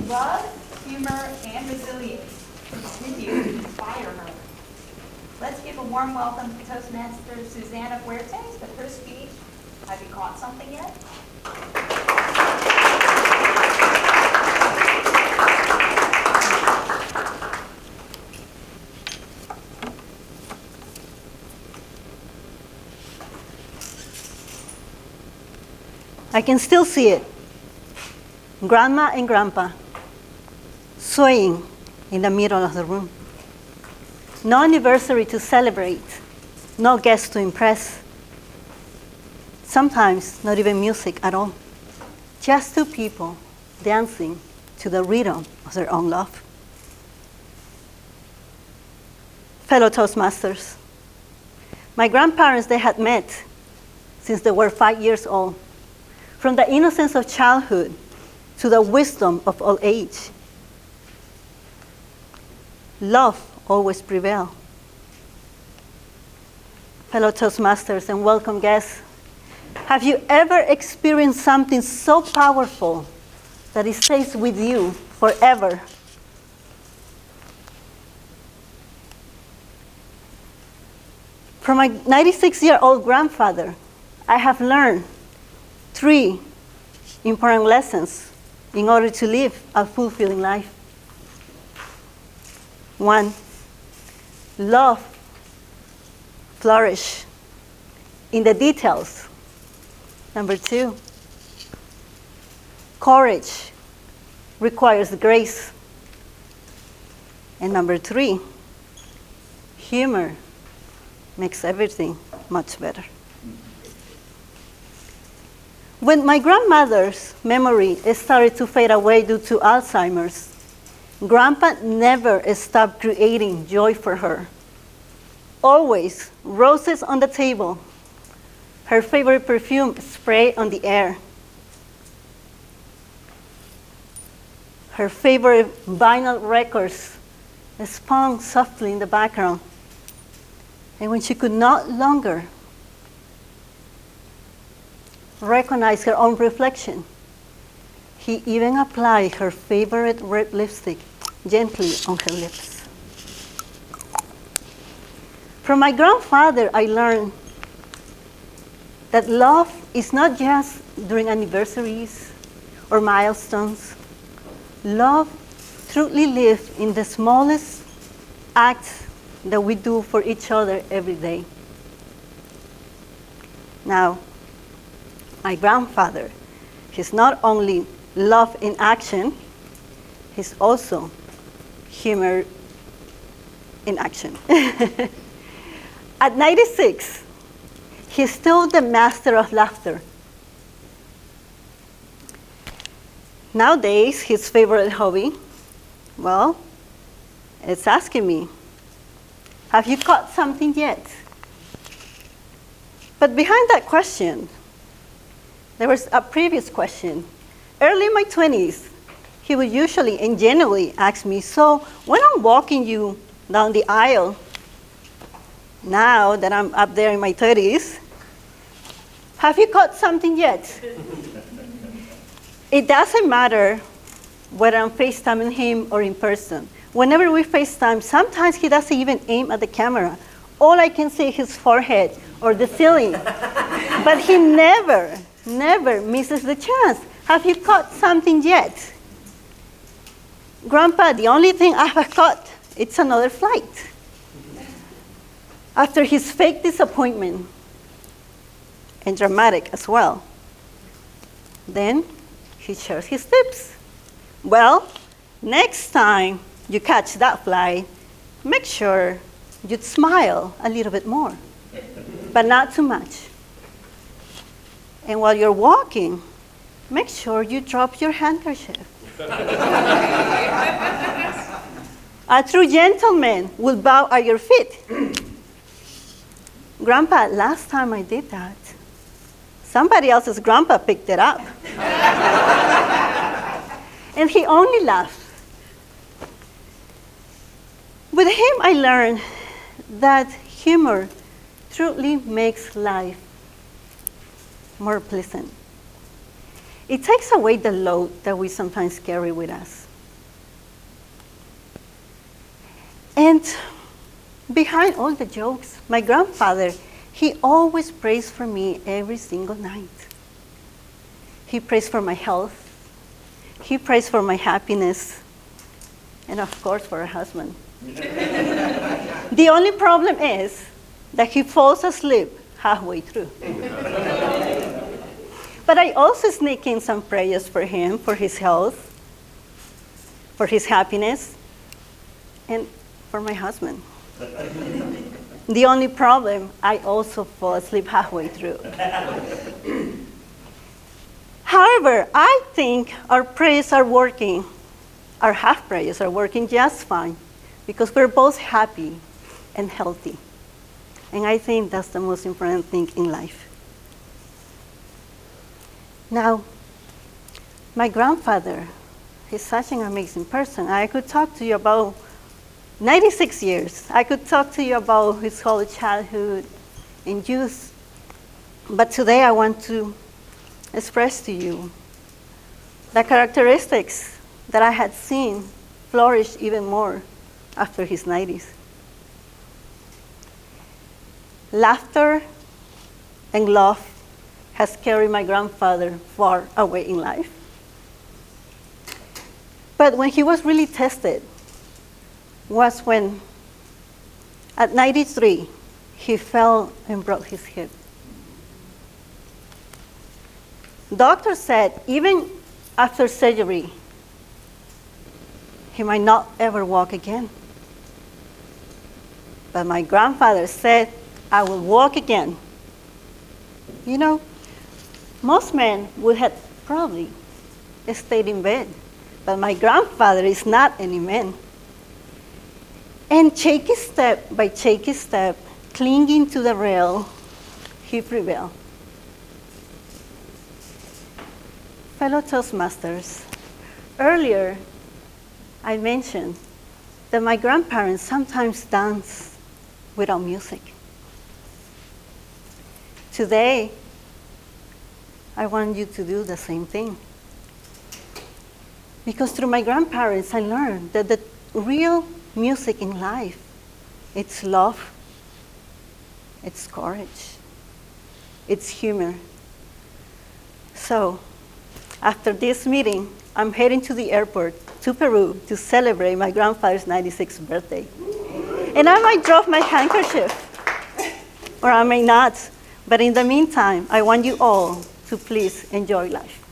Love, humor, and resilience continue to inspire her. Let's give a warm welcome to Toastmasters Susana Fuertes with her speech, Have You Caught Something Yet? I can still see it. Grandma and Grandpa swaying in the middle of the room. No anniversary to celebrate, no guests to impress. Sometimes not even music at all. Just two people dancing to the rhythm of their own love. Fellow Toastmasters, my grandparents, they had met since they were 5 years old. From the innocence of childhood to the wisdom of old age. Love always prevails. Fellow Toastmasters and welcome guests, have you ever experienced something so powerful that it stays with you forever? From my 96-year-old grandfather, I have learned 3 important lessons in order to live a fulfilling life. 1, love flourish in the details. Number 2, courage requires grace. And number 3, humor makes everything much better. When my grandmother's memory started to fade away due to Alzheimer's, Grandpa never stopped creating joy for her. Always roses on the table, her favorite perfume spray on the air, her favorite vinyl records spun softly in the background. And when she could no longer recognize her own reflection, he even applied her favorite red lipstick gently on her lips. From my grandfather, I learned that love is not just during anniversaries or milestones. Love truly lives in the smallest acts that we do for each other every day. Now, my grandfather, he's not only love in action, he's also humor in action. At 96, he's still the master of laughter. Nowadays, his favorite hobby, well, it's asking me, have you caught something yet? But behind that question, there was a previous question. Early in my 20s, he would usually and genuinely ask me, so when I'm walking you down the aisle, now that I'm up there in my 30s, have you caught something yet? It doesn't matter whether I'm FaceTiming him or in person. Whenever we FaceTime, sometimes he doesn't even aim at the camera. All I can see is his forehead or the ceiling. But he never misses the chance. Have you caught something yet? Grandpa, the only thing I have caught, it's another flight. After his fake disappointment, and dramatic as well, then he shares his tips. Well, next time you catch that flight, make sure you smile a little bit more, but not too much. And while you're walking, make sure you drop your handkerchief. A true gentleman will bow at your feet. Grandpa, last time I did that, somebody else's grandpa picked it up. And he only laughed. With him, I learned that humor truly makes life more pleasant. It takes away the load that we sometimes carry with us. And behind all the jokes, my grandfather, he always prays for me every single night. He prays for my health. He prays for my happiness. And of course, for a husband. The only problem is that he falls asleep halfway through. But I also sneak in some prayers for him, for his health, for his happiness, and for my husband. The only problem, I also fall asleep halfway through. However, I think our prayers are working, our half prayers are working just fine, because we're both happy and healthy. And I think that's the most important thing in life. Now, my grandfather, he's such an amazing person. I could talk to you about 96 years. I could talk to you about his whole childhood and youth. But today I want to express to you the characteristics that I had seen flourish even more after his 90s. Laughter and love has carried my grandfather far away in life. But when he was really tested was when, at 93, he fell and broke his hip. Doctor said even after surgery, he might not ever walk again. But my grandfather said, I will walk again. You know, most men would have probably stayed in bed, but my grandfather is not any man. And shaky step by shaky step, clinging to the rail, he prevailed. Fellow Toastmasters, earlier I mentioned that my grandparents sometimes dance without music. Today, I want you to do the same thing. Because through my grandparents, I learned that the real music in life, it's love, it's courage, it's humor. So, after this meeting, I'm heading to the airport to Peru to celebrate my grandfather's 96th birthday. And I might drop my handkerchief, or I may not. But in the meantime, I want you all to please enjoy life.